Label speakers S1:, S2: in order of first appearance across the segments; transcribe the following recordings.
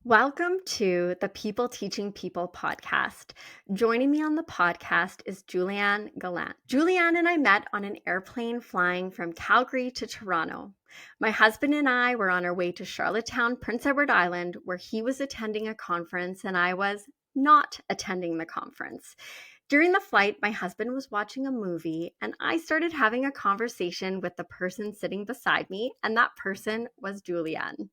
S1: Welcome to the People Teaching People podcast. Joining me on the podcast is Juliane Gallant. Julianne and I met on an airplane flying from Calgary to Toronto. My husband and I were on our way to Charlottetown, Prince Edward Island, where he was attending a conference and I was not attending the conference. During the flight, my husband was watching a movie and I started having a conversation with the person sitting beside me, and that person was Julianne.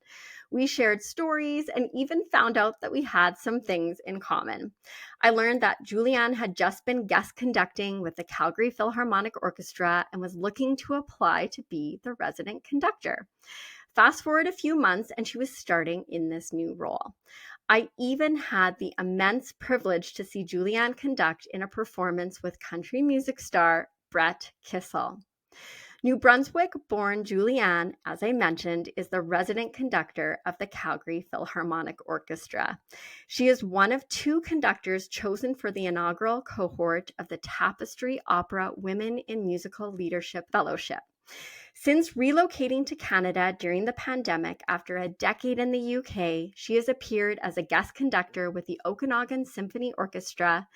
S1: We shared stories and even found out that we had some things in common. I learned that Julianne had just been guest conducting with the Calgary Philharmonic Orchestra and was looking to apply to be the resident conductor. Fast forward a few months and she was starting in this new role. I even had the immense privilege to see Julianne conduct in a performance with country music star Brett Kissel. New Brunswick-born Juliane, as I mentioned, is the resident conductor of the Calgary Philharmonic Orchestra. She is one of two conductors chosen for the inaugural cohort of the Tapestry Opera Women in Musical Leadership Fellowship. Since relocating to Canada during the pandemic after a decade in the UK, she has appeared as a guest conductor with the Okanagan Symphony Orchestra,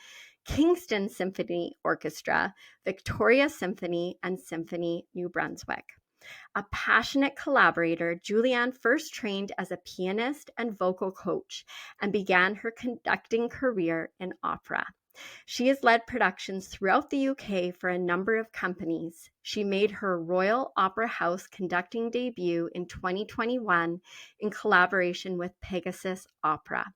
S1: Kingston Symphony Orchestra, Victoria Symphony, and Symphony New Brunswick. A passionate collaborator, Julianne first trained as a pianist and vocal coach and began her conducting career in opera. She has led productions throughout the UK for a number of companies. She made her Royal Opera House conducting debut in 2021 in collaboration with Pegasus Opera.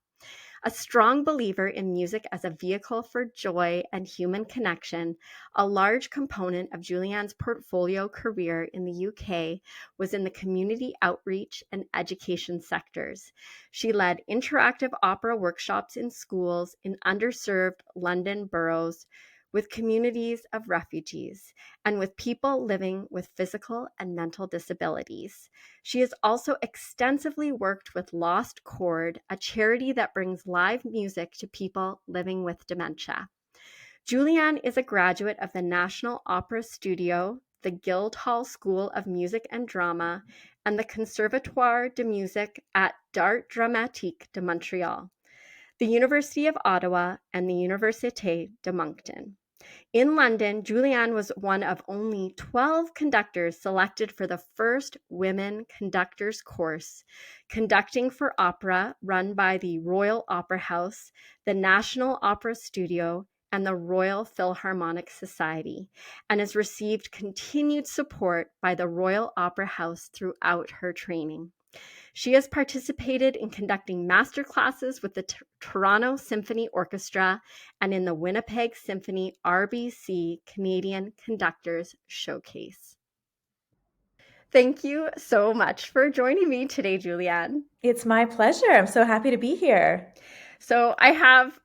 S1: A strong believer in music as a vehicle for joy and human connection, a large component of Julianne's portfolio career in the UK was in the community outreach and education sectors. She led interactive opera workshops in schools in underserved London boroughs, with communities of refugees, and with people living with physical and mental disabilities. She has also extensively worked with Lost Chord, a charity that brings live music to people living with dementia. Julianne is a graduate of the National Opera Studio, the Guildhall School of Music and Drama, and the Conservatoire de Musique at d'Art Dramatique de Montreal, the University of Ottawa, and the Université de Moncton. In London, Julianne was one of only 12 conductors selected for the first Women Conductors course, conducting for opera run by the Royal Opera House, the National Opera Studio, and the Royal Philharmonic Society, and has received continued support by the Royal Opera House throughout her training. She has participated in conducting masterclasses with the Toronto Symphony Orchestra and in the Winnipeg Symphony RBC Canadian Conductors Showcase. Thank you so much for joining me today, Julianne.
S2: It's my pleasure. I'm so happy to be here.
S1: So I have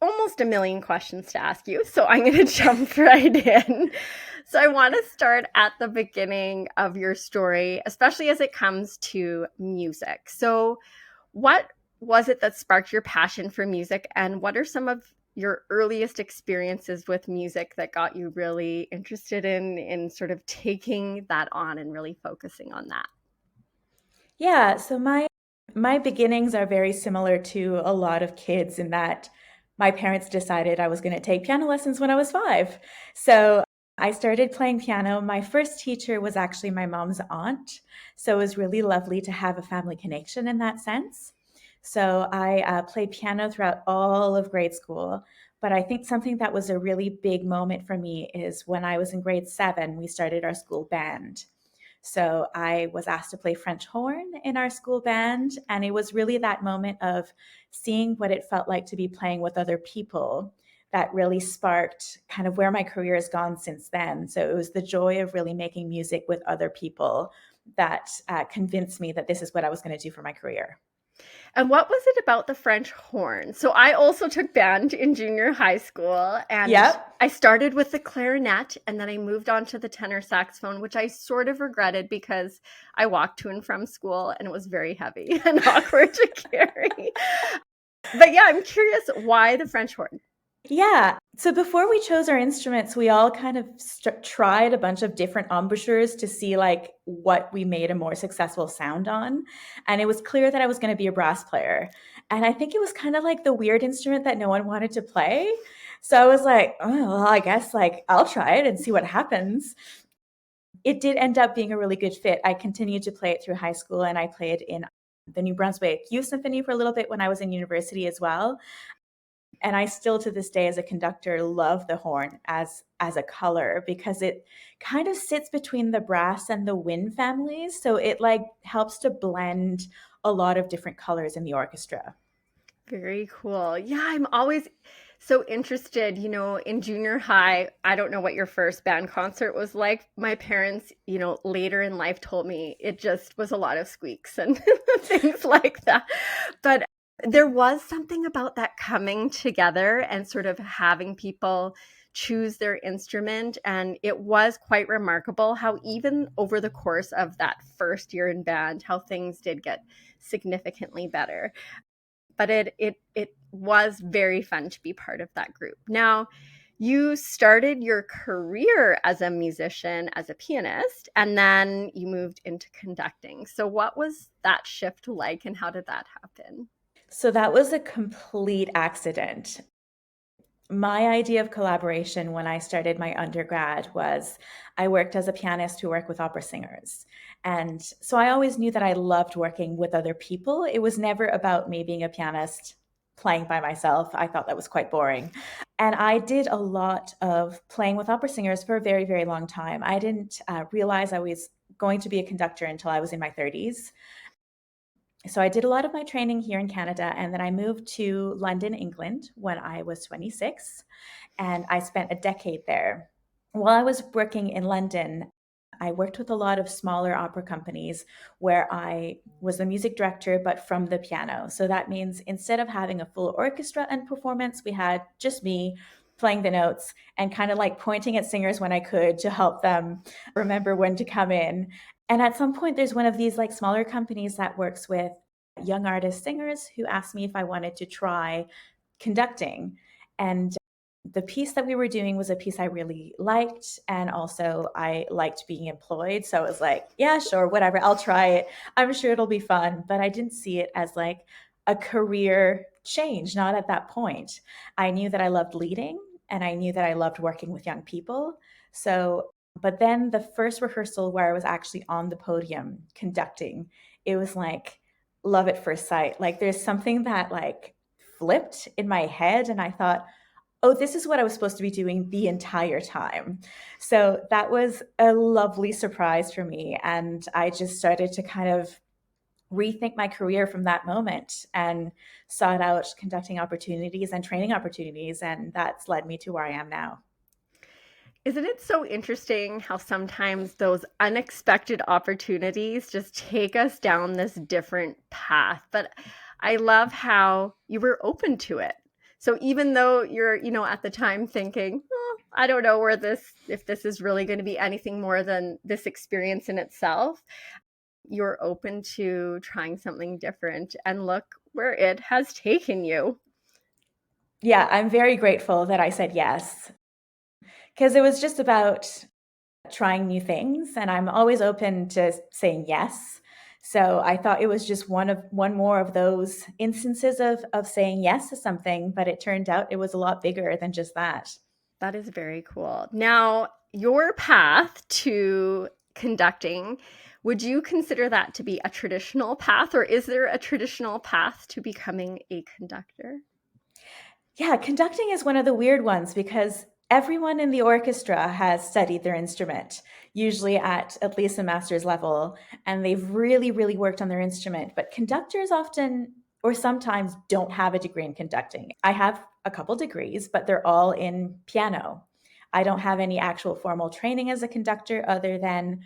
S1: almost a million questions to ask you, so I'm going to jump right in. So I want to start at the beginning of your story, especially as it comes to music. So what was it that sparked your passion for music, and what are some of your earliest experiences with music that got you really interested in sort of taking that on and really focusing on that?
S2: Yeah, so my beginnings are very similar to a lot of kids in that my parents decided I was going to take piano lessons when I was 5. So I started playing piano. My first teacher was actually my mom's aunt. So it was really lovely to have a family connection in that sense. So I played piano throughout all of grade school. But I think something that was a really big moment for me is when I was in grade 7, we started our school band. So I was asked to play French horn in our school band. And it was really that moment of seeing what it felt like to be playing with other people that really sparked kind of where my career has gone since then. So it was the joy of really making music with other people that convinced me that this is what I was going to do for my career.
S1: And what was it about the French horn? So I also took band in junior high school, and
S2: Yep.
S1: I started with the clarinet, and then I moved on to the tenor saxophone, which I sort of regretted because I walked to and from school and it was very heavy and awkward to carry. But yeah, I'm curious, why the French horn?
S2: Yeah. So before we chose our instruments, we all kind of tried a bunch of different embouchures to see like what we made a more successful sound on. And it was clear that I was going to be a brass player. And I think it was kind of like the weird instrument that no one wanted to play. So I was like, oh, well, I guess like I'll try it and see what happens. It did end up being a really good fit. I continued to play it through high school, and I played in the New Brunswick Youth Symphony for a little bit when I was in university as well. And I still to this day as a conductor love the horn as a color because it kind of sits between the brass and the wind families, so it like helps to blend a lot of different colors in the orchestra.
S1: Very cool. Yeah, I'm always so interested, in junior high. I don't know what your first band concert was like. My parents, later in life told me it just was a lot of squeaks and things like that. But there was something about that coming together and sort of having people choose their instrument. And it was quite remarkable how even over the course of that first year in band, how things did get significantly better. But it was very fun to be part of that group. Now, you started your career as a musician, as a pianist, and then you moved into conducting. So what was that shift like and how did that happen?
S2: So that was a complete accident. My idea of collaboration when I started my undergrad was I worked as a pianist who worked with opera singers. And so I always knew that I loved working with other people. It was never about me being a pianist playing by myself. I thought that was quite boring. And I did a lot of playing with opera singers for a very, very long time. I didn't realize I was going to be a conductor until I was in my 30s. So I did a lot of my training here in Canada, and then I moved to London, England when I was 26, and I spent a decade there. While I was working in London, I worked with a lot of smaller opera companies where I was the music director, but from the piano. So that means instead of having a full orchestra and performance, we had just me playing the notes and kind of like pointing at singers when I could to help them remember when to come in. And at some point, there's one of these like smaller companies that works with young artist singers who asked me if I wanted to try conducting. And the piece that we were doing was a piece I really liked. And also, I liked being employed. So I was like, yeah, sure, whatever, I'll try it. I'm sure it'll be fun. But I didn't see it as like a career change, not at that point. I knew that I loved leading and I knew that I loved working with young people. So, but then the first rehearsal where I was actually on the podium conducting, it was like love at first sight. Like there's something that like flipped in my head and I thought, oh, this is what I was supposed to be doing the entire time. So that was a lovely surprise for me. And I just started to kind of rethink my career from that moment and sought out conducting opportunities and training opportunities. And that's led me to where I am now.
S1: Isn't it so interesting how sometimes those unexpected opportunities just take us down this different path? But I love how you were open to it. So even though you're, at the time thinking, oh, I don't know if this is really going to be anything more than this experience in itself, you're open to trying something different. And look where it has taken you.
S2: Yeah, I'm very grateful that I said yes because it was just about trying new things and I'm always open to saying yes. So I thought it was just one more of those instances of saying yes to something, but it turned out it was a lot bigger than just that.
S1: That is very cool. Now, your path to conducting, would you consider that to be a traditional path, or is there a traditional path to becoming a conductor?
S2: Yeah, conducting is one of the weird ones because everyone in the orchestra has studied their instrument, usually at least a master's level, and they've really, really worked on their instrument. But conductors often or sometimes don't have a degree in conducting. I have a couple degrees, but they're all in piano. I don't have any actual formal training as a conductor other than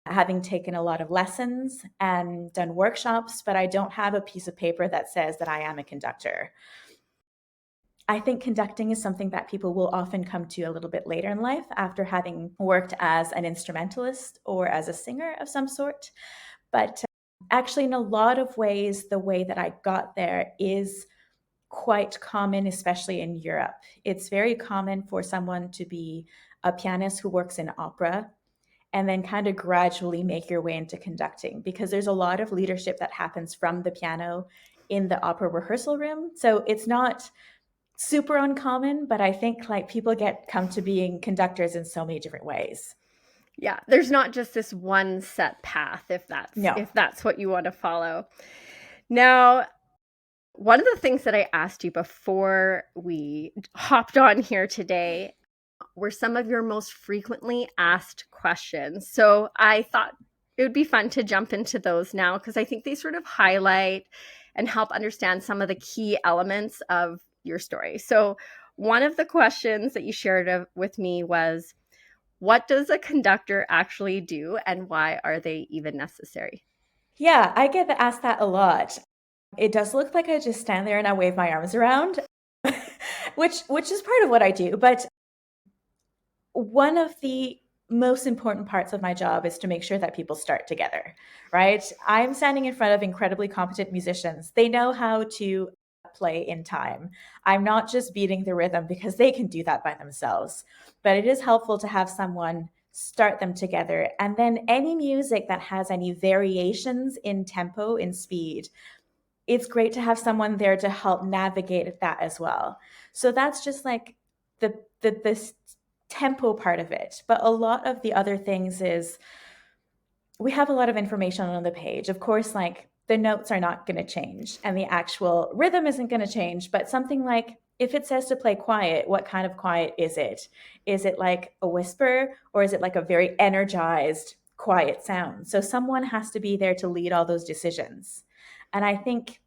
S2: having taken a lot of lessons and done workshops, but I don't have a piece of paper that says that I am a conductor. I think conducting is something that people will often come to a little bit later in life after having worked as an instrumentalist or as a singer of some sort. But actually, in a lot of ways, the way that I got there is quite common, especially in Europe. It's very common for someone to be a pianist who works in opera and then kind of gradually make your way into conducting, because there's a lot of leadership that happens from the piano in the opera rehearsal room. So it's not super uncommon, but I think like people come to being conductors in so many different ways.
S1: Yeah, there's not just this one set path
S2: No.
S1: if that's what you want to follow. Now, one of the things that I asked you before we hopped on here today were some of your most frequently asked questions. So I thought it would be fun to jump into those now, because I think they sort of highlight and help understand some of the key elements of your story. So one of the questions that you shared with me was, what does a conductor actually do and why are they even necessary?
S2: Yeah, I get asked that a lot. It does look like I just stand there and I wave my arms around, which is part of what I do. But one of the most important parts of my job is to make sure that people start together, right? I'm standing in front of incredibly competent musicians. They know how to play in time. I'm not just beating the rhythm because they can do that by themselves, but it is helpful to have someone start them together. And then any music that has any variations in tempo, in speed, it's great to have someone there to help navigate that as well. So that's just like the tempo part of it. But a lot of the other things is we have a lot of information on the page. Of course, like the notes are not going to change and the actual rhythm isn't going to change, but something like if it says to play quiet, what kind of quiet is it? Is it like a whisper or is it like a very energized quiet sound? So someone has to be there to lead all those decisions. And I think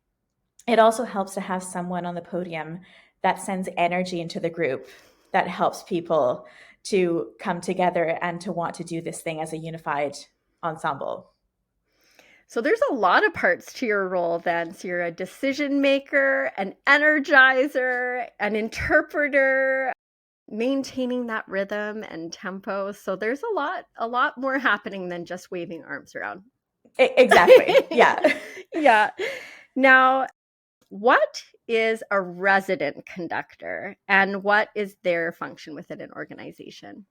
S2: it also helps to have someone on the podium that sends energy into the group, that helps people to come together and to want to do this thing as a unified ensemble.
S1: So there's a lot of parts to your role then. So you're a decision maker, an energizer, an interpreter, maintaining that rhythm and tempo. So there's a lot more happening than just waving arms around.
S2: Exactly. Yeah.
S1: Yeah. Now, what is a resident conductor and what is their function within an organization?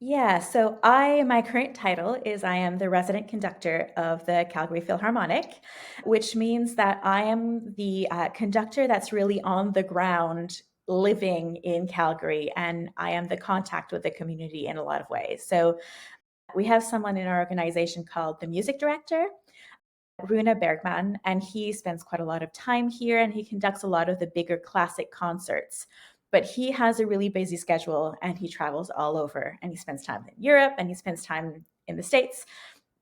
S2: Yeah, so my current title is I am the resident conductor of the Calgary Philharmonic, which means that I am the conductor that's really on the ground living in Calgary, and I am the contact with the community in a lot of ways. So we have someone in our organization called the music director, Runa Bergman, and he spends quite a lot of time here and he conducts a lot of the bigger classic concerts. But he has a really busy schedule and he travels all over and he spends time in Europe and he spends time in the States.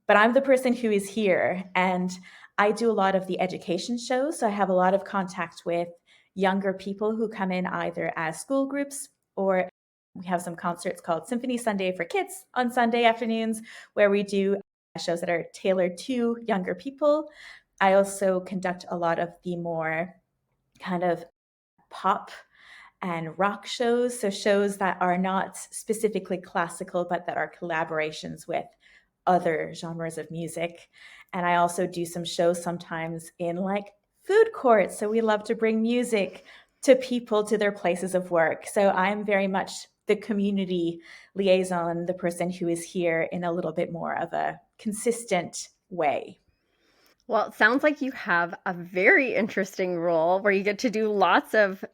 S2: But I'm the person who is here and I do a lot of the education shows. So I have a lot of contact with younger people who come in either as school groups or we have some concerts called Symphony Sunday for Kids on Sunday afternoons where we do shows that are tailored to younger people. I also conduct a lot of the more kind of pop and rock shows. So shows that are not specifically classical, but that are collaborations with other genres of music. And I also do some shows sometimes in like food courts. So we love to bring music to people to their places of work. So I'm very much the community liaison, the person who is here in a little bit more of a consistent way.
S1: Well, it sounds like you have a very interesting role where you get to do lots of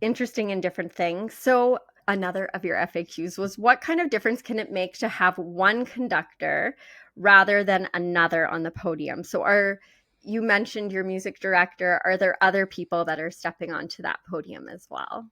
S1: interesting and different things. So, another of your FAQs was, what kind of difference can it make to have one conductor rather than another on the podium? So, you mentioned your music director. Are there other people that are stepping onto that podium as well?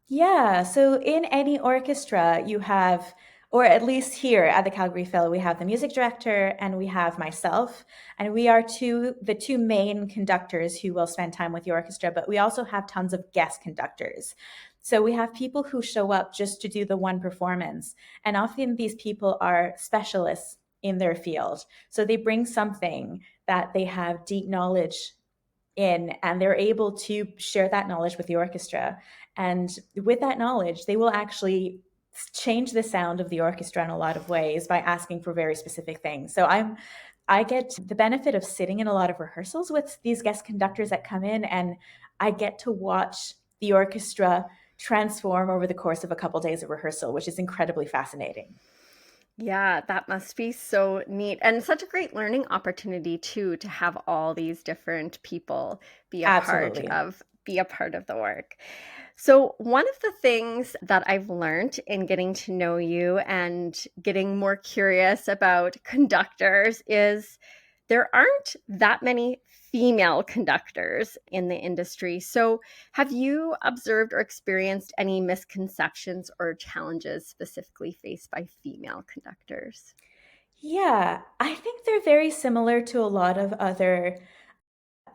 S2: Yeah, so in any orchestra, you have, or at least here at the Calgary Phil, we have the music director and we have myself, and we are the two main conductors who will spend time with the orchestra, but we also have tons of guest conductors. So we have people who show up just to do the one performance, and often these people are specialists in their field. So they bring something that they have deep knowledge in and they're able to share that knowledge with the orchestra, and with that knowledge they will actually change the sound of the orchestra in a lot of ways by asking for very specific things. So I get the benefit of sitting in a lot of rehearsals with these guest conductors that come in, and I get to watch the orchestra transform over the course of a couple days of rehearsal, which is incredibly fascinating.
S1: Yeah, that must be so neat and such a great learning opportunity too to have all these different people
S2: Absolutely.
S1: be a part of the work. So, one of the things that I've learned in getting to know you and getting more curious about conductors is there aren't that many female conductors in the industry. So, have you observed or experienced any misconceptions or challenges specifically faced by female conductors?
S2: Yeah, I think they're very similar to a lot of other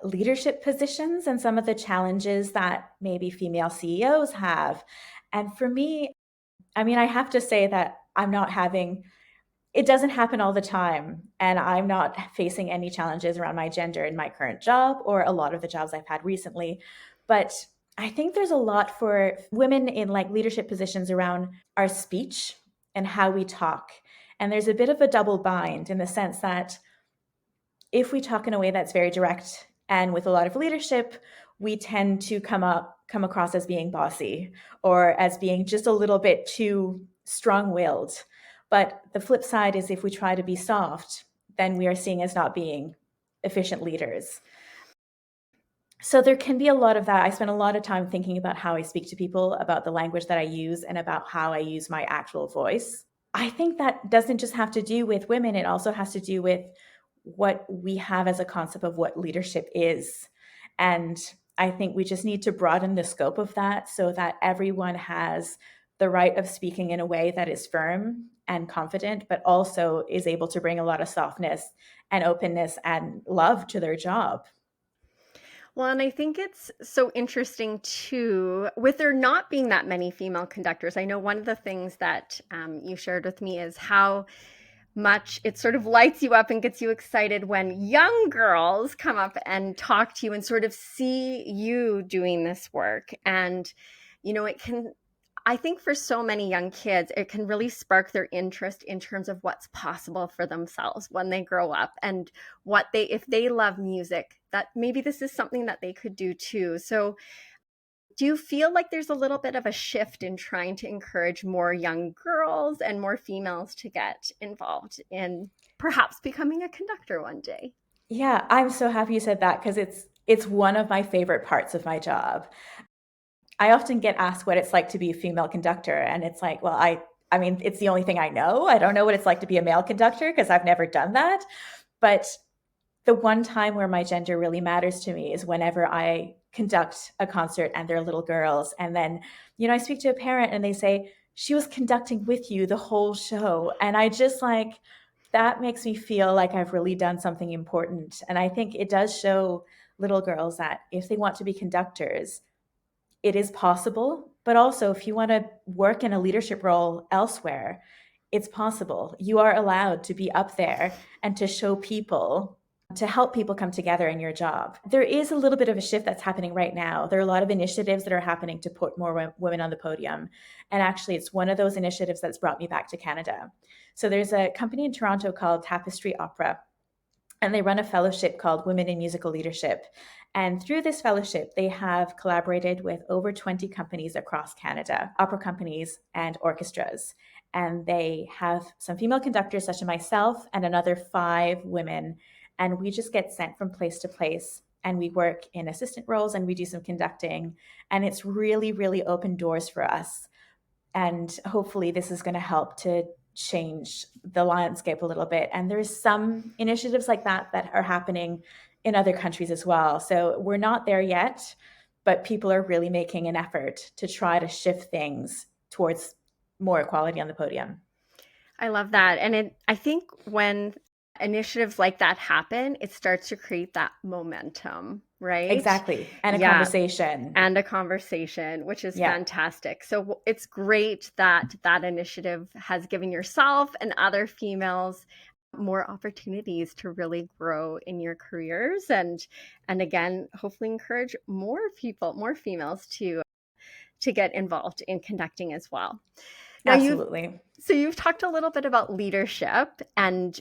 S2: leadership positions and some of the challenges that maybe female CEOs have. And for me, I mean, I have to say that I'm not having it doesn't happen all the time, and I'm not facing any challenges around my gender in my current job or a lot of the jobs I've had recently. But I think there's a lot for women in like leadership positions around our speech and how we talk. And there's a bit of a double bind in the sense that if we talk in a way that's very direct and with a lot of leadership, we tend to come across as being bossy or as being just a little bit too strong-willed. But the flip side is if we try to be soft, then we are seen as not being efficient leaders. So there can be a lot of that. I spend a lot of time thinking about how I speak to people, about the language that I use, and about how I use my actual voice. I think that doesn't just have to do with women, it also has to do with what we have as a concept of what leadership is. And I think we just need to broaden the scope of that so that everyone has the right of speaking in a way that is firm and confident, but also is able to bring a lot of softness and openness and love to their job.
S1: Well, and I think it's so interesting too, with there not being that many female conductors. I know one of the things that you shared with me is how much it sort of lights you up and gets you excited when young girls come up and talk to you and sort of see you doing this work. And, it can, I think for so many young kids, it can really spark their interest in terms of what's possible for themselves when they grow up and if they love music, that maybe this is something that they could do too. So, do you feel like there's a little bit of a shift in trying to encourage more young girls and more females to get involved in perhaps becoming a conductor one day?
S2: Yeah, I'm so happy you said that because it's one of my favorite parts of my job. I often get asked what it's like to be a female conductor, and it's like, well, I mean, it's the only thing I know. I don't know what it's like to be a male conductor because I've never done that. But the one time where my gender really matters to me is whenever I conduct a concert and they're little girls. And then, I speak to a parent and they say, she was conducting with you the whole show. And I just like, that makes me feel like I've really done something important. And I think it does show little girls that if they want to be conductors, it is possible. But also, if you want to work in a leadership role elsewhere, it's possible. You are allowed to be up there and to show people, to help people come together in your job. There is a little bit of a shift that's happening right now. There are a lot of initiatives that are happening to put more women on the podium. And actually, it's one of those initiatives that's brought me back to Canada. So there's a company in Toronto called Tapestry Opera, and they run a fellowship called Women in Musical Leadership. And through this fellowship, they have collaborated with over 20 companies across Canada, opera companies and orchestras. And they have some female conductors, such as myself, and another 5 women. And we just get sent from place to place. And we work in assistant roles and we do some conducting. And it's really, really opened doors for us. And hopefully, this is going to help to change the landscape a little bit. And there's some initiatives like that are happening in other countries as well. So we're not there yet, but people are really making an effort to try to shift things towards more equality on the podium.
S1: I love that. And I think when initiatives like that happen, it starts to create that momentum, right?
S2: Exactly. And a
S1: Yeah,
S2: conversation.
S1: and a conversation, which is
S2: Yeah,
S1: fantastic. So it's great that that initiative has given yourself and other females more opportunities to really grow in your careers and again, hopefully encourage more people, more females to get involved in conducting as well. Now
S2: absolutely.
S1: you've talked a little bit about leadership and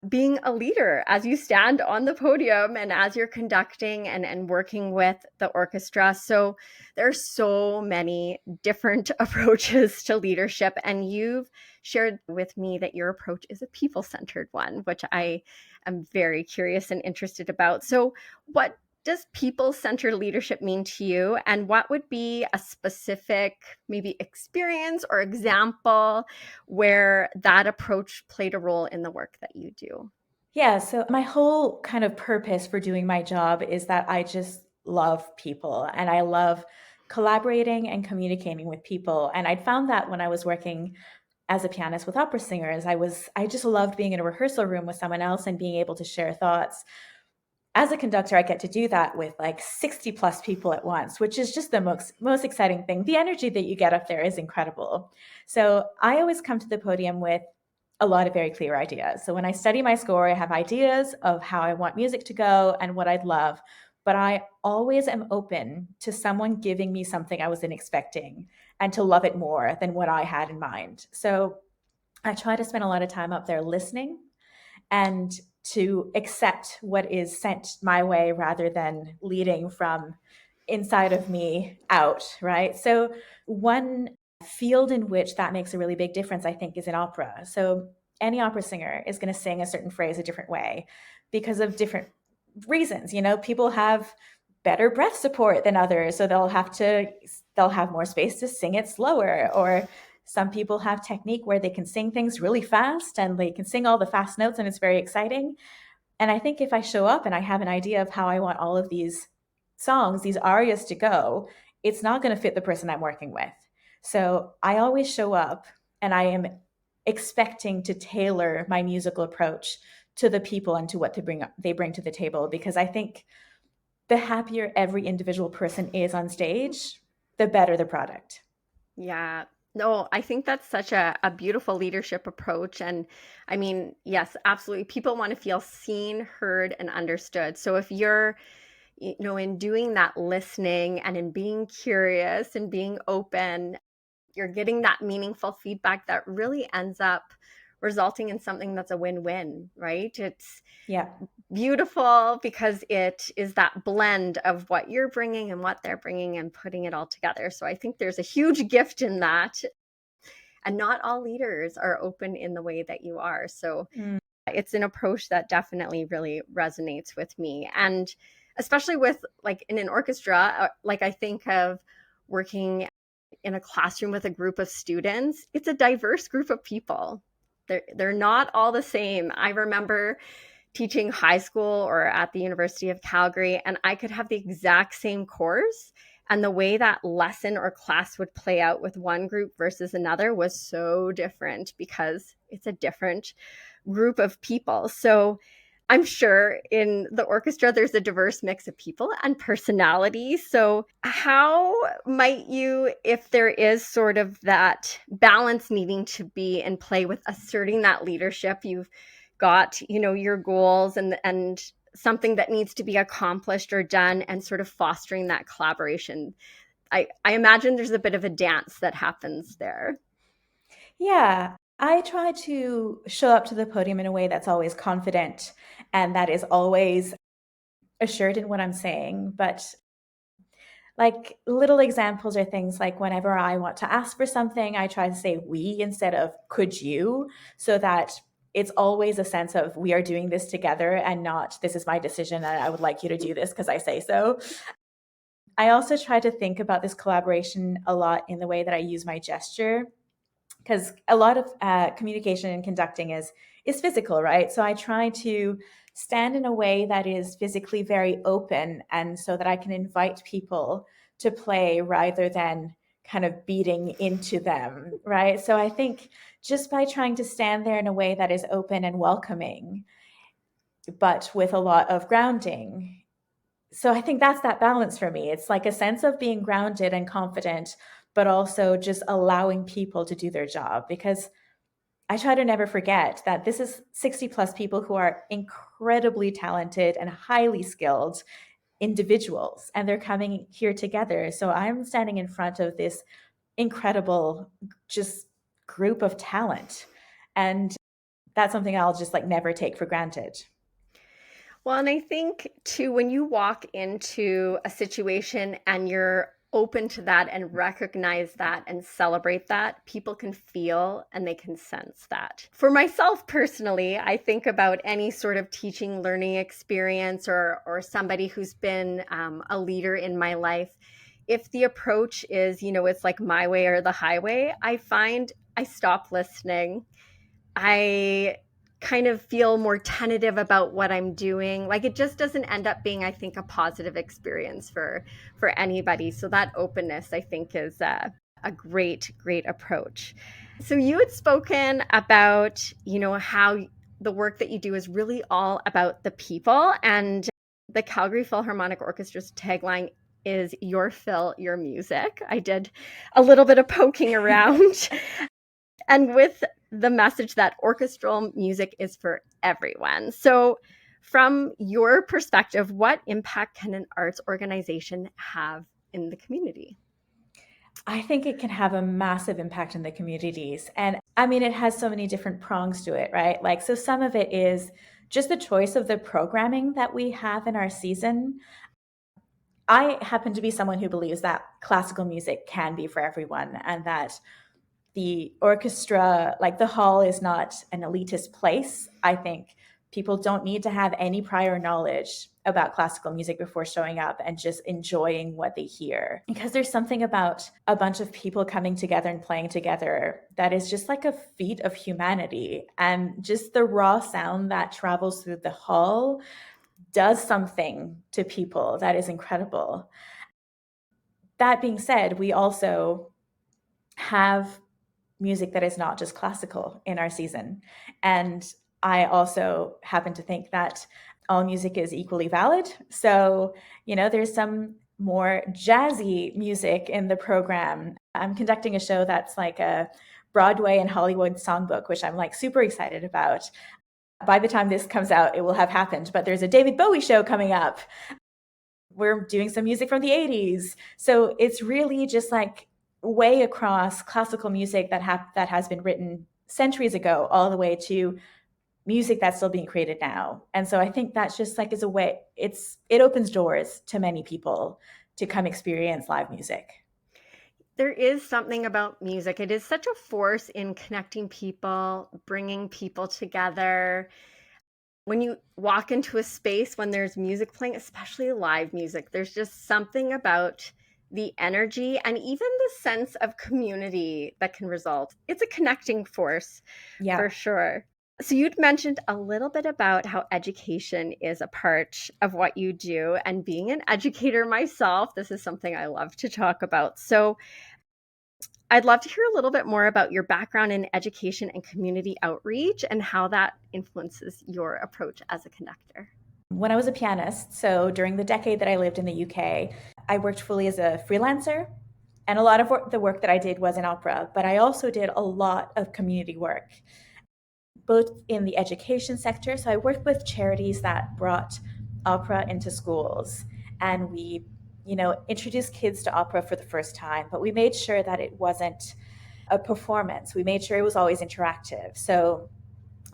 S1: being a leader as you stand on the podium and as you're conducting and working with the orchestra. So there's so many different approaches to leadership, and you've shared with me that your approach is a people-centered one, which I am very curious and interested about. So what does people-centered leadership mean to you, and what would be a specific maybe experience or example where that approach played a role in the work that you do?
S2: Yeah, so my whole kind of purpose for doing my job is that I just love people and I love collaborating and communicating with people. And I'd found that when I was working as a pianist with opera singers, I just loved being in a rehearsal room with someone else and being able to share thoughts. As a conductor, I get to do that with like 60 plus people at once, which is just the most exciting thing. The energy that you get up there is incredible. So I always come to the podium with a lot of very clear ideas. So when I study my score, I have ideas of how I want music to go and what I'd love, but I always am open to someone giving me something I wasn't expecting and to love it more than what I had in mind. So I try to spend a lot of time up there listening and to accept what is sent my way rather than leading from inside of me out, right? So one field in which that makes a really big difference, I think, is in opera. So any opera singer is going to sing a certain phrase a different way because of different reasons. You know, people have better breath support than others, so they'll have more space to sing it slower, or some people have technique where they can sing things really fast and they can sing all the fast notes and it's very exciting. And I think if I show up and I have an idea of how I want all of these songs, these arias to go, it's not going to fit the person I'm working with. So I always show up and I am expecting to tailor my musical approach to the people and to what they bring to the table, because I think the happier every individual person is on stage, the better the product.
S1: Yeah. No, I think that's such a beautiful leadership approach. And I mean, yes, absolutely. People want to feel seen, heard, and understood. So if you're, in doing that listening and in being curious and being open, you're getting that meaningful feedback that really ends up resulting in something that's a win-win, right? It's
S2: Yeah.
S1: beautiful because it is that blend of what you're bringing and what they're bringing and putting it all together. So I think there's a huge gift in that. And not all leaders are open in the way that you are. So
S2: Mm.
S1: it's an approach that definitely really resonates with me. And especially with like in an orchestra, like I think of working in a classroom with a group of students, it's a diverse group of people. They're not all the same. I remember teaching high school or at the University of Calgary, and I could have the exact same course. And the way that lesson or class would play out with one group versus another was so different because it's a different group of people. So I'm sure in the orchestra, there's a diverse mix of people and personalities. So, how might you, if there is sort of that balance needing to be in play with asserting that leadership, you've got, your goals and something that needs to be accomplished or done, and sort of fostering that collaboration. I imagine there's a bit of a dance that happens there.
S2: Yeah, I try to show up to the podium in a way that's always confident and that is always assured in what I'm saying. But like little examples are things like whenever I want to ask for something, I try to say we instead of could you, so that it's always a sense of we are doing this together and not this is my decision and I would like you to do this because I say so. I also try to think about this collaboration a lot in the way that I use my gesture, because a lot of communication and conducting is physical, right? So I try to stand in a way that is physically very open, and so that I can invite people to play rather than kind of beating into them, right? So I think just by trying to stand there in a way that is open and welcoming, but with a lot of grounding. So I think that's that balance for me. It's like a sense of being grounded and confident, but also just allowing people to do their job, because I try to never forget that this is 60 plus people who are incredibly talented and highly skilled individuals, and they're coming here together. So I'm standing in front of this incredible just group of talent. And that's something I'll just like never take for granted.
S1: Well, and I think too, when you walk into a situation and you're open to that and recognize that and celebrate that, people can feel and they can sense that. For myself personally, I think about any sort of teaching learning experience or somebody who's been a leader in my life. If the approach is, it's like my way or the highway, I find I stop listening. I kind of feel more tentative about what I'm doing. Like it just doesn't end up being, I think, a positive experience for anybody. So that openness, I think, is a great approach. So you had spoken about, how the work that you do is really all about the people, and the Calgary Philharmonic Orchestra's tagline is "Your Phil, Your Music." I did a little bit of poking around. And with the message that orchestral music is for everyone. So, from your perspective, what impact can an arts organization have in the community?
S2: I think it can have a massive impact in the communities. And I mean, it has so many different prongs to it, right? Like, so some of it is just the choice of the programming that we have in our season. I happen to be someone who believes that classical music can be for everyone and that the orchestra, like the hall, is not an elitist place. I think people don't need to have any prior knowledge about classical music before showing up and just enjoying what they hear. Because there's something about a bunch of people coming together and playing together that is just like a feat of humanity. And just the raw sound that travels through the hall does something to people that is incredible. That being said, we also have music that is not just classical in our season. And I also happen to think that all music is equally valid. So, there's some more jazzy music in the program. I'm conducting a show that's like a Broadway and Hollywood songbook, which I'm like super excited about. By the time this comes out, it will have happened, but there's a David Bowie show coming up. We're doing some music from the 80s. So it's really just like way across classical music that has been written centuries ago all the way to music that's still being created now. And so I think that's just like is a way it opens doors to many people to come experience live music.
S1: There is something about music. It is such a force in connecting people, bringing people together. When you walk into a space when there's music playing, especially live music, there's just something about the energy and even the sense of community that can result. It's a connecting force
S2: Yeah.
S1: for sure. So you'd mentioned a little bit about how education is a part of what you do, and being an educator myself, this is something I love to talk about. So I'd love to hear a little bit more about your background in education and community outreach and how that influences your approach as a conductor.
S2: When I was a pianist, so during the decade that I lived in the UK, I worked fully as a freelancer. And a lot of the work that I did was in opera, but I also did a lot of community work, both in the education sector. So I worked with charities that brought opera into schools, and we, introduced kids to opera for the first time, but we made sure that it wasn't a performance. We made sure it was always interactive. So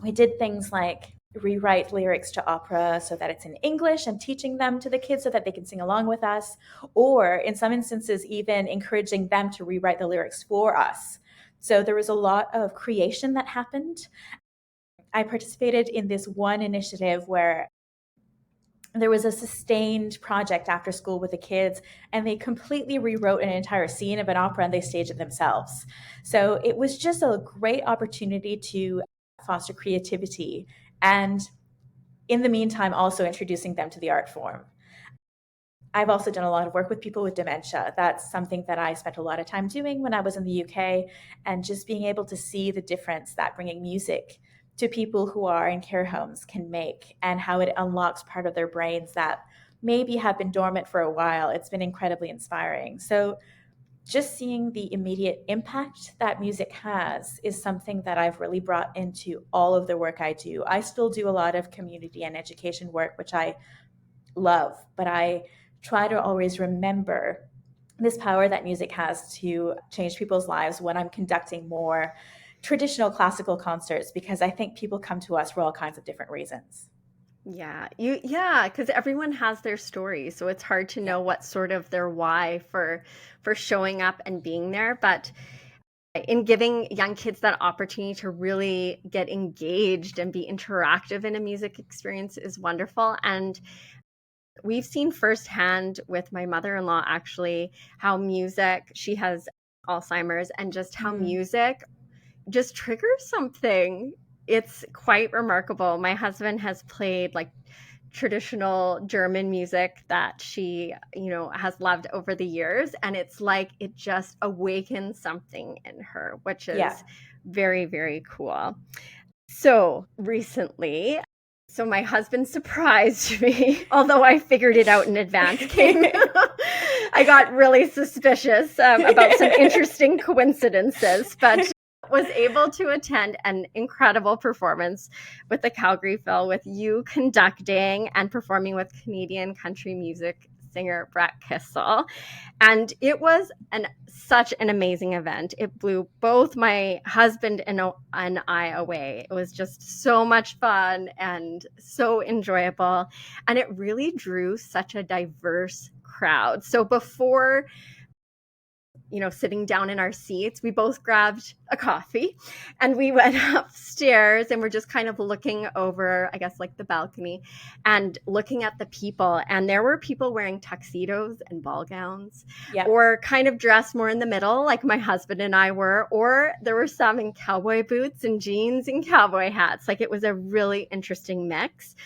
S2: we did things like rewrite lyrics to opera so that it's in English and teaching them to the kids so that they can sing along with us, or in some instances, even encouraging them to rewrite the lyrics for us. So there was a lot of creation that happened. I participated in this one initiative where there was a sustained project after school with the kids, and they completely rewrote an entire scene of an opera and they staged it themselves. So it was just a great opportunity to foster creativity and, in the meantime, also introducing them to the art form. I've also done a lot of work with people with dementia. That's something that I spent a lot of time doing when I was in the UK, and just being able to see the difference that bringing music to people who are in care homes can make, and how it unlocks part of their brains that maybe have been dormant for a while. It's been incredibly inspiring. So just seeing the immediate impact that music has is something that I've really brought into all of the work I do. I still do a lot of community and education work, which I love, but I try to always remember this power that music has to change people's lives when I'm conducting more traditional classical concerts, because I think people come to us for all kinds of different reasons.
S1: Yeah, because everyone has their story, so it's hard to
S2: Yeah.
S1: know what sort of their why for showing up and being there. But in giving young kids that opportunity to really get engaged and be interactive in a music experience is wonderful. And we've seen firsthand with my mother-in-law actually how music, she has Alzheimer's, and just how
S2: Mm,
S1: music just triggers something. It's quite remarkable. My husband has played like traditional German music that she, has loved over the years. And it's like it just awakens something in her, which
S2: yeah.
S1: is very, very cool. So recently, so my husband surprised me, although I figured it out in advance, came. I got really suspicious about some interesting coincidences, but was able to attend an incredible performance with the Calgary Phil, with you conducting and performing with Canadian country music singer Brett Kissel. And it was such an amazing event. It blew both my husband and I away. It was just so much fun and so enjoyable. And it really drew such a diverse crowd. So before sitting down in our seats, we both grabbed a coffee and we went upstairs and we're just kind of looking over, I guess, like the balcony and looking at the people. And there were people wearing tuxedos and ball gowns,
S2: Yep.
S1: or kind of dressed more in the middle, like my husband and I were, or there were some in cowboy boots and jeans and cowboy hats. Like, it was a really interesting mix.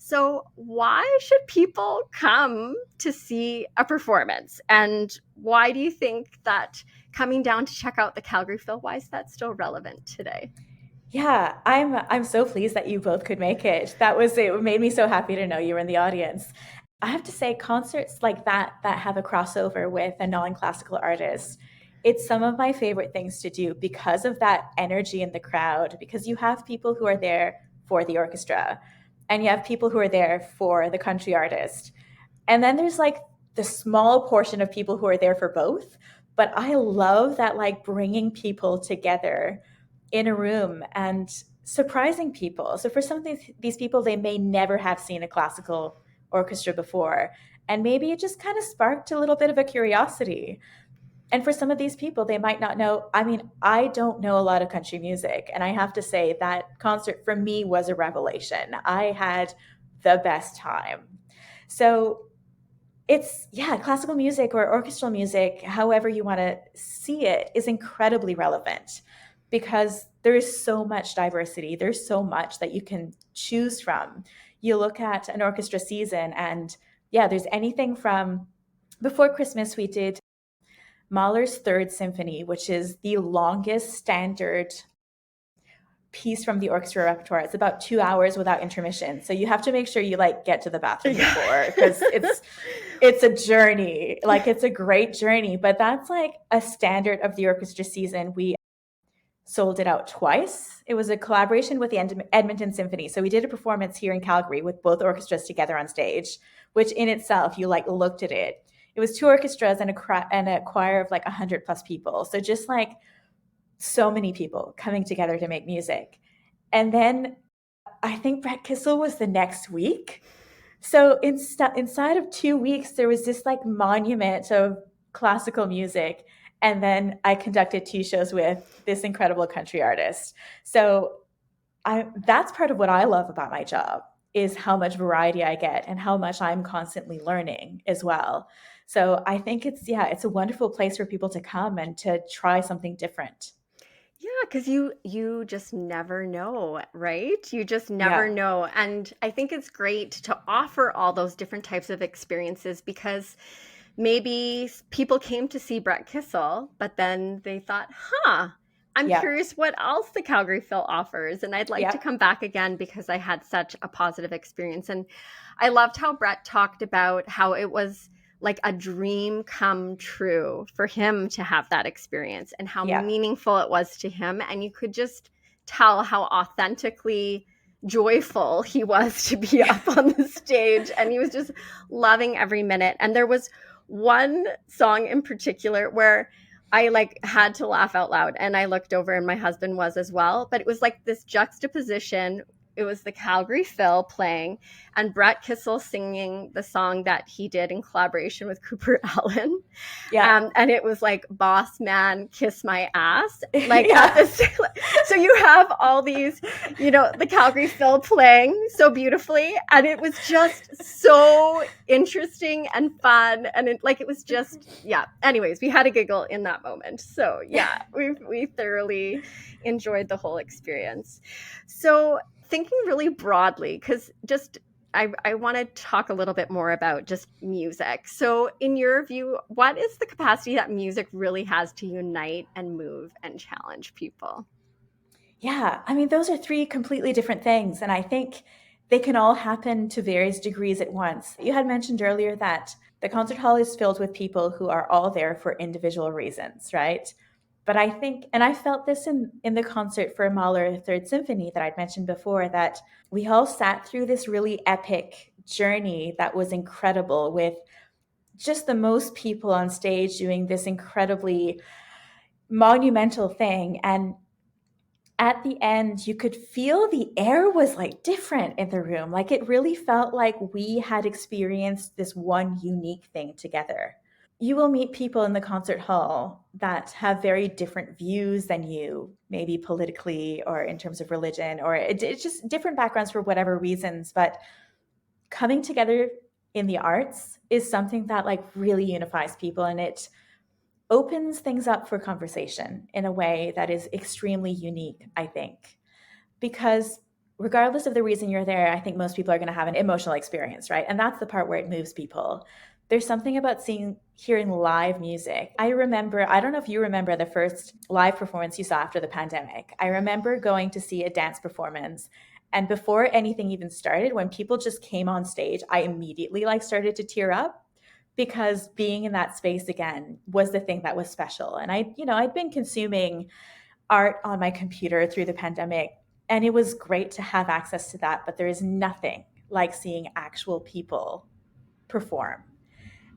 S1: So, why should people come to see a performance? And why do you think that coming down to check out the Calgary Phil, why is that still relevant today?
S2: Yeah, I'm so pleased that you both could make it. It made me so happy to know you were in the audience. I have to say, concerts like that have a crossover with a non-classical artist, it's some of my favorite things to do because of that energy in the crowd, because you have people who are there for the orchestra and you have people who are there for the country artist. And then there's like the small portion of people who are there for both. But I love that, like, bringing people together in a room and surprising people. So for some of these people, they may never have seen a classical orchestra before. And maybe it just kind of sparked a little bit of a curiosity. And for some of these people, they might not know. I mean, I don't know a lot of country music. And I have to say that concert for me was a revelation. I had the best time. So it's, yeah, classical music or orchestral music, however you want to see it, is incredibly relevant because there is so much diversity. There's so much that you can choose from. You look at an orchestra season, and yeah, there's anything from before Christmas, we did Mahler's Third Symphony, which is the longest standard piece from the orchestra repertoire. It's about 2 hours without intermission. So you have to make sure you like get to the bathroom
S1: Yeah.
S2: before, because it's a journey. Like, it's a great journey, but that's like a standard of the orchestra season. We sold it out twice. It was a collaboration with the Edmonton Symphony. So we did a performance here in Calgary with both orchestras together on stage, which in itself, you like looked at it. It was two orchestras and a choir of like 100 plus people. So just like so many people coming together to make music. And then I think Brett Kissel was the next week. So inside of 2 weeks, there was this like monument of classical music. And then I conducted two shows with this incredible country artist. So that's part of what I love about my job, is how much variety I get and how much I'm constantly learning as well. So I think it's a wonderful place for people to come and to try something different.
S1: Yeah, because you just never know, right? You just never
S2: Yeah.
S1: know. And I think it's great to offer all those different types of experiences, because maybe people came to see Brett Kissel, but then they thought, I'm
S2: Yeah.
S1: curious what else the Calgary Phil offers. And I'd like to
S2: Yeah.
S1: come back again because I had such a positive experience. And I loved how Brett talked about how it was like a dream come true for him to have that experience and how
S2: Yeah.
S1: meaningful it was to him. And you could just tell how authentically joyful he was to be up on the stage. And he was just loving every minute. And there was one song in particular where I like had to laugh out loud, and I looked over and my husband was as well, but it was like this juxtaposition. It was the Calgary Phil playing and Brett Kissel singing the song that he did in collaboration with Cooper Allen.
S2: Yeah.
S1: And it was like Boss Man Kiss My Ass. Like
S2: Yeah.
S1: at this, so you have all these, the Calgary Phil playing so beautifully. And it was just so interesting and fun. And it was just, yeah. Anyways, we had a giggle in that moment. So yeah, we thoroughly enjoyed the whole experience. So thinking really broadly, because I want to talk a little bit more about just music. So, in your view, what is the capacity that music really has to unite and move and challenge people?
S2: Yeah, I mean, those are three completely different things. And I think they can all happen to various degrees at once. You had mentioned earlier that the concert hall is filled with people who are all there for individual reasons, right? But I think, and I felt this in the concert for Mahler Third Symphony that I'd mentioned before, that we all sat through this really epic journey that was incredible, with just the most people on stage doing this incredibly monumental thing. And at the end, you could feel the air was like different in the room. Like it really felt like we had experienced this one unique thing together. You will meet people in the concert hall that have very different views than you, maybe politically or in terms of religion, or it's just different backgrounds for whatever reasons. But coming together in the arts is something that like really unifies people, and it opens things up for conversation in a way that is extremely unique, I think. Because regardless of the reason you're there, I think most people are going to have an emotional experience, right? And that's the part where it moves people. There's something about hearing live music. I don't know if you remember the first live performance you saw after the pandemic. I remember going to see a dance performance, and before anything even started, when people just came on stage, I immediately started to tear up, because being in that space again was the thing that was special. And I'd been consuming art on my computer through the pandemic, and it was great to have access to that, but there is nothing like seeing actual people perform.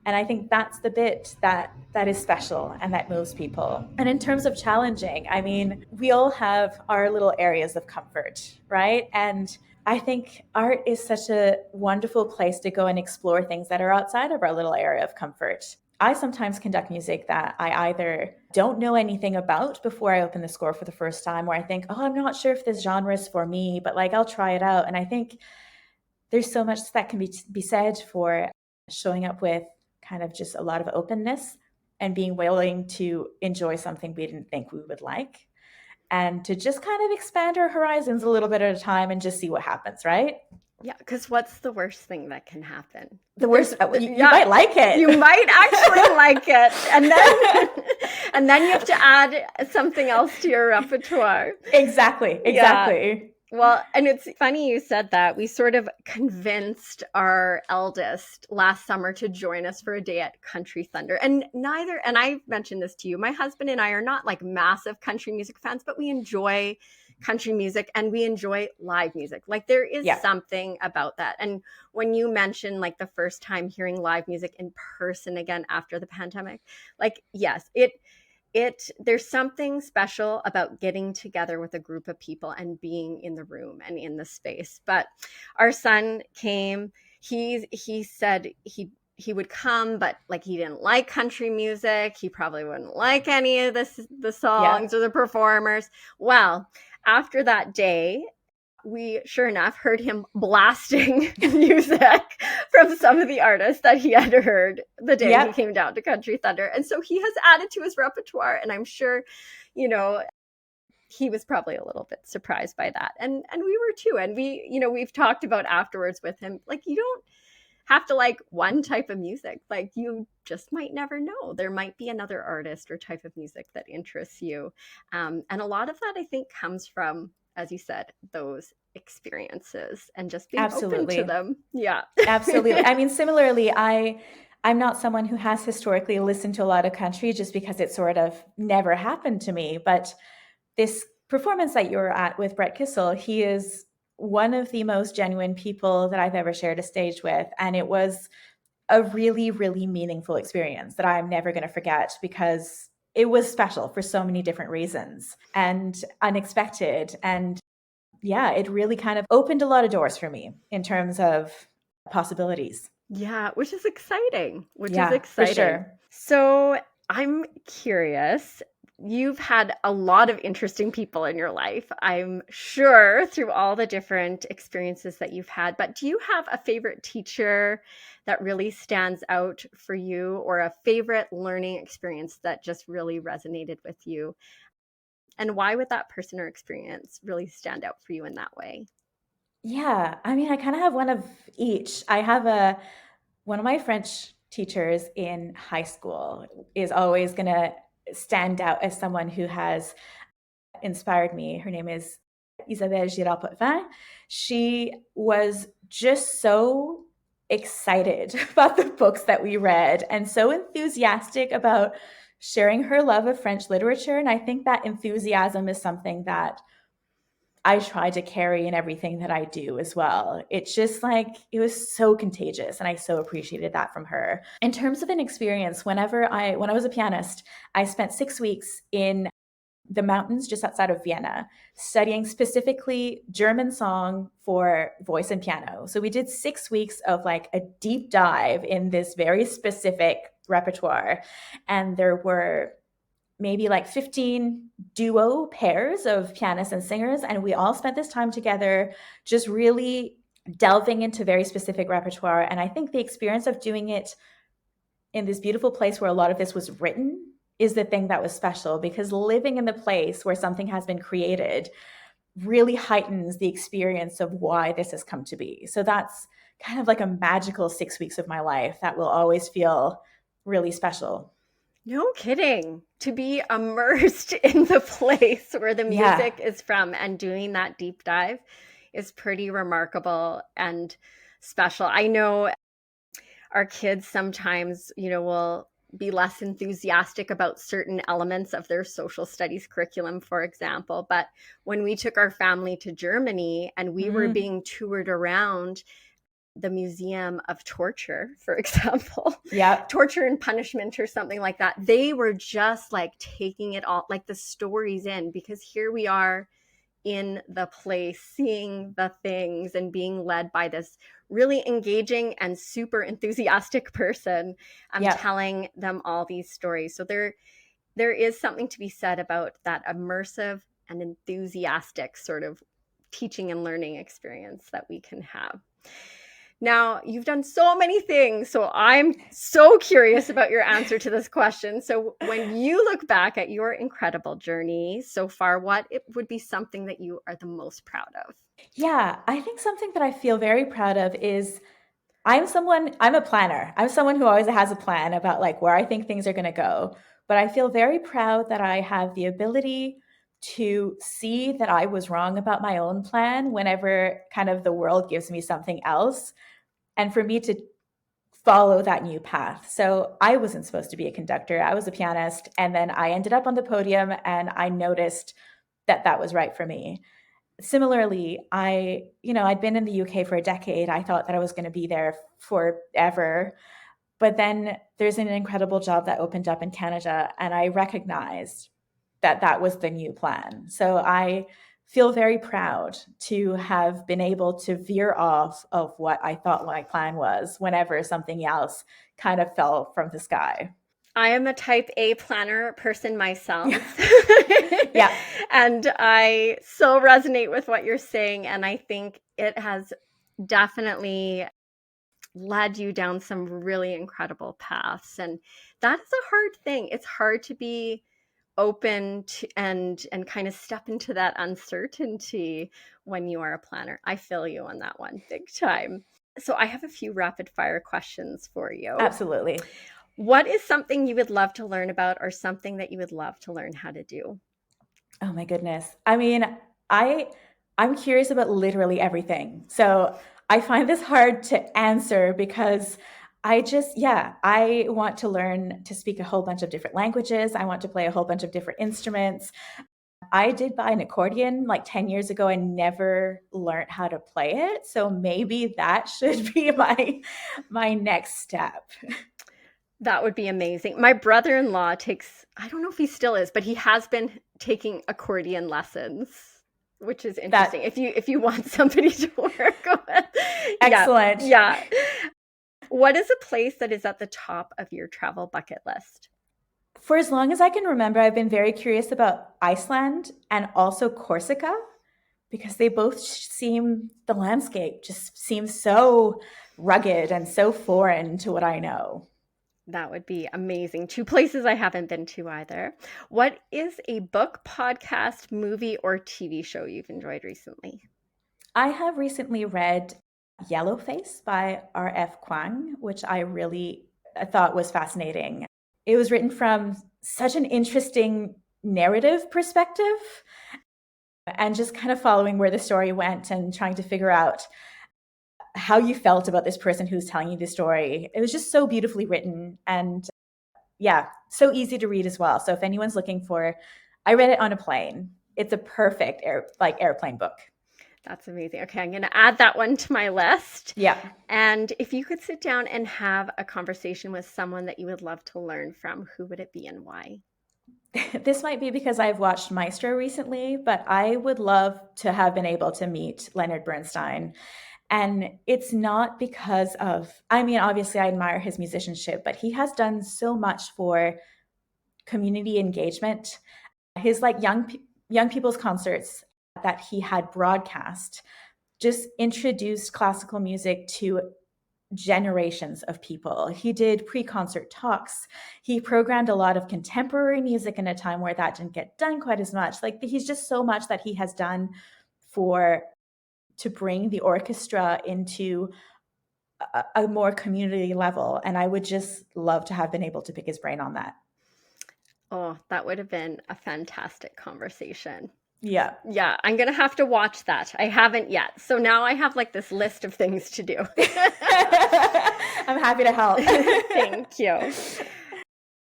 S2: And I think that's the bit that is special and that moves people. And in terms of challenging, I mean, we all have our little areas of comfort, right? And I think art is such a wonderful place to go and explore things that are outside of our little area of comfort. I sometimes conduct music that I either don't know anything about before I open the score for the first time, or I think, oh, I'm not sure if this genre is for me, but I'll try it out. And I think there's so much that can be said for showing up with kind of just a lot of openness and being willing to enjoy something we didn't think we would like, and to just kind of expand our horizons a little bit at a time and just see what happens, right?
S1: Yeah, because what's the worst thing that can happen?
S2: The worst, you might like it.
S1: You might actually like it, and then and then you have to add something else to your repertoire.
S2: Exactly.
S1: Yeah. Well, and it's funny you said that. We sort of convinced our eldest last summer to join us for a day at Country Thunder. And I've mentioned this to you, my husband and I are not massive country music fans, but we enjoy country music and we enjoy live music. There is something about that. And when you mentioned the first time hearing live music in person again after the pandemic, yes, there's something special about getting together with a group of people and being in the room and in the space. But our son came, he said he would come, but he didn't like country music. He probably wouldn't like any of the songs or the performers. Well, after that day, we sure enough heard him blasting music from some of the artists that he had heard the day he came down to Country Thunder. And so he has added to his repertoire, and I'm sure, he was probably a little bit surprised by that. And we were too. And we've talked about afterwards with him, you don't have to like one type of music. You just might never know. There might be another artist or type of music that interests you. And a lot of that, I think, comes from, as you said, those experiences and just being open to them. Yeah.
S2: Absolutely. I mean, similarly, I'm not someone who has historically listened to a lot of country just because it sort of never happened to me. But this performance that you were at with Brett Kissel, he is one of the most genuine people that I've ever shared a stage with. And it was a really, really meaningful experience that I'm never going to forget, because it was special for so many different reasons and unexpected. And yeah, it really kind of opened a lot of doors for me in terms of possibilities.
S1: Yeah, which is exciting. Which is
S2: Yeah, for
S1: exciting.
S2: sure.
S1: So I'm curious. You've had a lot of interesting people in your life, I'm sure, through all the different experiences that you've had. But do you have a favorite teacher that really stands out for you, or a favorite learning experience that just really resonated with you? And why would that person or experience really stand out for you in that way?
S2: Yeah, I mean, I kind of have one of each. I have a one of my French teachers in high school is always going to stand out as someone who has inspired me. Her name is Isabelle Girard-Potvin. She was just so excited about the books that we read and so enthusiastic about sharing her love of French literature. And I think that enthusiasm is something that I try to carry in everything that I do as well. It's just like, it was so contagious. And I so appreciated that from her. In terms of an experience, when I was a pianist, I spent 6 weeks in the mountains just outside of Vienna, studying specifically German song for voice and piano. So we did 6 weeks of like a deep dive in this very specific repertoire. And there were maybe like 15 duo pairs of pianists and singers. And we all spent this time together, just really delving into very specific repertoire. And I think the experience of doing it in this beautiful place where a lot of this was written is the thing that was special, because living in the place where something has been created really heightens the experience of why this has come to be. So that's kind of like a magical 6 weeks of my life that will always feel really special.
S1: No kidding. To be immersed in the place where the
S2: Yeah.
S1: music is from and doing that deep dive is pretty remarkable and special. I know our kids sometimes, will be less enthusiastic about certain elements of their social studies curriculum, for example. But when we took our family to Germany and we were
S2: Mm,
S1: being toured around the Museum of Torture, for example,
S2: yep.
S1: torture and punishment or something like that, they were just like taking it all, like the stories in, because here we are in the place, seeing the things and being led by this really engaging and super enthusiastic person. I'm
S2: Yep.
S1: telling them all these stories. So there is something to be said about that immersive and enthusiastic sort of teaching and learning experience that we can have. Now, you've done so many things, so I'm so curious about your answer to this question. So, when you look back at your incredible journey so far, what it would be something that you are the most proud of?
S2: Yeah, I think something that I feel very proud of is I'm a planner. I'm someone who always has a plan about like where I think things are going to go. But I feel very proud that I have the ability to see that I was wrong about my own plan whenever kind of the world gives me something else, and for me to follow that new path. So I wasn't supposed to be a conductor. I was a pianist, and then I ended up on the podium and I noticed that that was right for me. Similarly, I'd been in the UK for a decade. I thought that I was going to be there forever. But then there's an incredible job that opened up in Canada, and I recognized that that was the new plan. So I feel very proud to have been able to veer off of what I thought my plan was whenever something else kind of fell from the sky.
S1: I am a type A planner person
S2: Yeah.
S1: myself.
S2: Yeah.
S1: And I so resonate with what you're saying. And I think it has definitely led you down some really incredible paths. And that is a hard thing. It's hard to be open to and kind of step into that uncertainty when you are a planner. I feel you on that one big time. So I have a few rapid fire questions for you.
S2: Absolutely.
S1: What is something you would love to learn about, or something that you would love to learn how to do?
S2: Oh my goodness. I mean, I I'm curious about literally everything. So I find this hard to answer because I want to learn to speak a whole bunch of different languages. I want to play a whole bunch of different instruments. I did buy an accordion like 10 years ago and never learned how to play it. So maybe that should be my next step.
S1: That would be amazing. My brother-in-law takes, I don't know if he still is, but he has been taking accordion lessons, which is interesting.
S2: That
S1: If you want somebody to work with. Yeah.
S2: excellent.
S1: Yeah. What is a place that is at the top of your travel bucket list?
S2: For as long as I can remember, I've been very curious about Iceland and also Corsica because they both seem, the landscape just seems so rugged and so foreign to what I know.
S1: That would be amazing. Two places I haven't been to either. What is a book, podcast, movie, or TV show you've enjoyed recently?
S2: I have recently read Yellowface by R.F. Kuang, which I really thought was fascinating. It was written from such an interesting narrative perspective and just kind of following where the story went and trying to figure out how you felt about this person who's telling you the story. It was just so beautifully written and yeah, so easy to read as well. So if anyone's looking for, I read it on a plane. It's a perfect airplane book.
S1: That's amazing. Okay, I'm going to add that one to my list.
S2: Yeah.
S1: And if you could sit down and have a conversation with someone that you would love to learn from, who would it be and why?
S2: This might be because I've watched Maestro recently, but I would love to have been able to meet Leonard Bernstein. And it's not because of, I mean, obviously I admire his musicianship, but he has done so much for community engagement. His like young people's concerts that he had broadcast just introduced classical music to generations of people. He did pre-concert talks. He programmed a lot of contemporary music in a time where that didn't get done quite as much. Like he's just so much that he has done for to bring the orchestra into a more community level. And I would just love to have been able to pick his brain on that.
S1: Oh, that would have been a fantastic conversation.
S2: Yeah.
S1: Yeah, I'm going to have to watch that. I haven't yet. So now I have like this list of things to do.
S2: I'm happy to help.
S1: Thank you.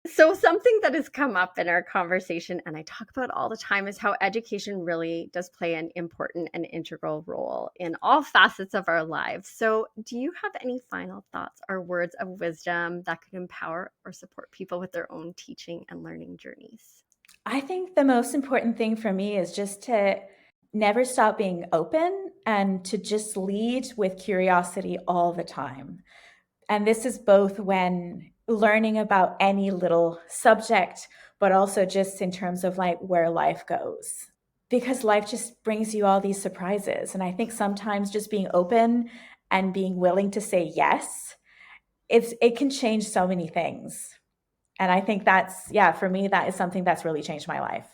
S1: So something that has come up in our conversation and I talk about all the time is how education really does play an important and integral role in all facets of our lives. So do you have any final thoughts or words of wisdom that could empower or support people with their own teaching and learning journeys?
S2: I think the most important thing for me is just to never stop being open and to just lead with curiosity all the time. And this is both when learning about any little subject, but also just in terms of like where life goes. Because life just brings you all these surprises. And I think sometimes just being open and being willing to say yes, it can change so many things. And I think that's, yeah, for me, that is something that's really changed my life.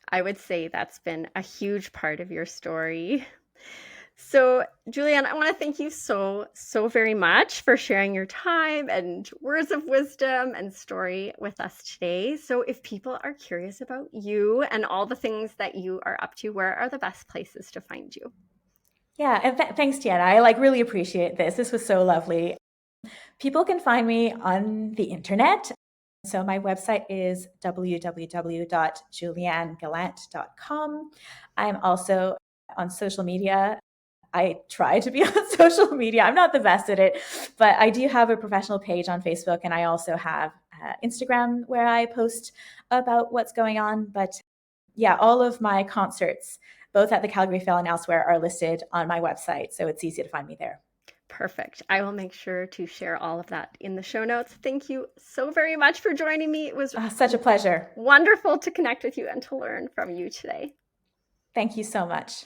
S1: I would say that's been a huge part of your story. So, Julianne, I want to thank you so very much for sharing your time and words of wisdom and story with us today. So, if people are curious about you and all the things that you are up to, where are the best places to find you?
S2: Yeah, and thanks, Tiana. I like really appreciate this. This was so lovely. People can find me on the internet. So my website is www.julianegallant.com. I'm also on social media. I try to be on social media. I'm not the best at it, but I do have a professional page on Facebook, and I also have Instagram where I post about what's going on. But yeah, all of my concerts, both at the Calgary Phil and elsewhere, are listed on my website, so it's easy to find me there.
S1: Perfect. I will make sure to share all of that in the show notes. Thank you so very much for joining me. It was
S2: such a pleasure.
S1: Wonderful to connect with you and to learn from you today.
S2: Thank you so much.